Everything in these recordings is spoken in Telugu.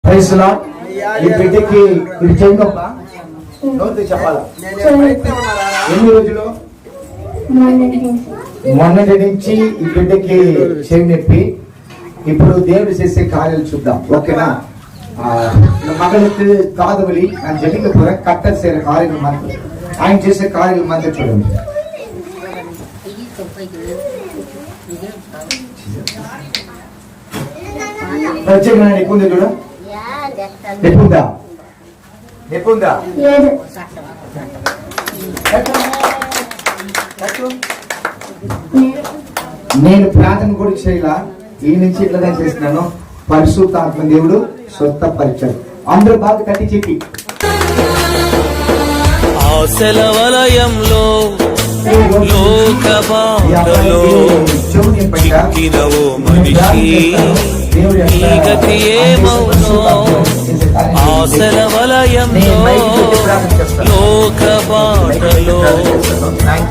Praise lord. ఈ బిడ్డకి ఇది చేయంగమ్మా, నోటి చెప్పాలా? ఎన్ని రోజులు? మొన్నటి నుంచి ఈ బిడ్డకి చెవి నొప్పి. ఇప్పుడు దేవుడు చేసే కార్యాలు చూద్దాం, ఓకేనా? మగళకి కాదవలి అని జరిగిన కూడా కట్ట సేర కార్యాలు మంత్రి ఆయన చేసే కార్యాలు మంత్రి చూడండి. ఎక్కువ చూడ ఎప్పుందా ఎప్పుందా నేను ప్రార్థన కూడా చేయాల. ఈ నుంచి ఇట్లా చేస్తున్నాను. పరిశుద్ధాత్మ దేవుడు స్వస్థపరిచాడు. అందరూ బాగా కట్టి చెప్పి ఆశల వలయంలో లోక బాటలో చిక్కినవో మనిషి నీ గతి ఏమవునో. ఆశల వలయంలో లోక బాటలో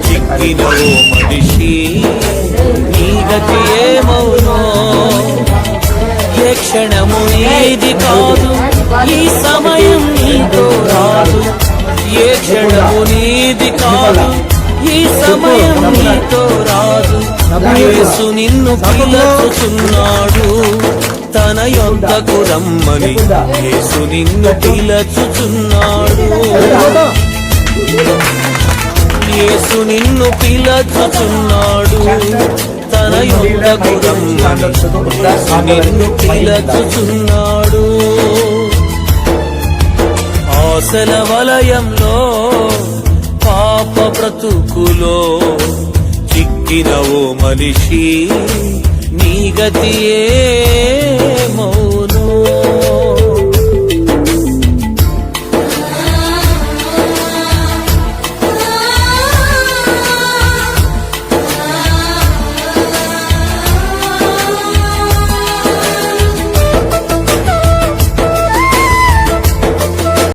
చిక్కినవో మనిషి నీ గతి ఏమవునో. ఏ క్షణము నీది కాదు, ఈ సమయం నీతో రాదు. ఏ క్షణము నీది కాదు, ఈ సమయం నీతో రాదు. యేసు నిన్ను పిలుచుచున్నాడు తన యొద్దకు రమ్మని. యేసు నిన్ను పిలుచుచున్నాడు. యేసు నిన్ను పిలుచుచున్నాడు తన యొద్దకు రమ్మని. యేసు నిన్ను పిలుచుచున్నాడు. ఆశల వలయంలో పాప బ్రతుకులో చిక్కినవో మనిషి నీ గతి ఏమవునో.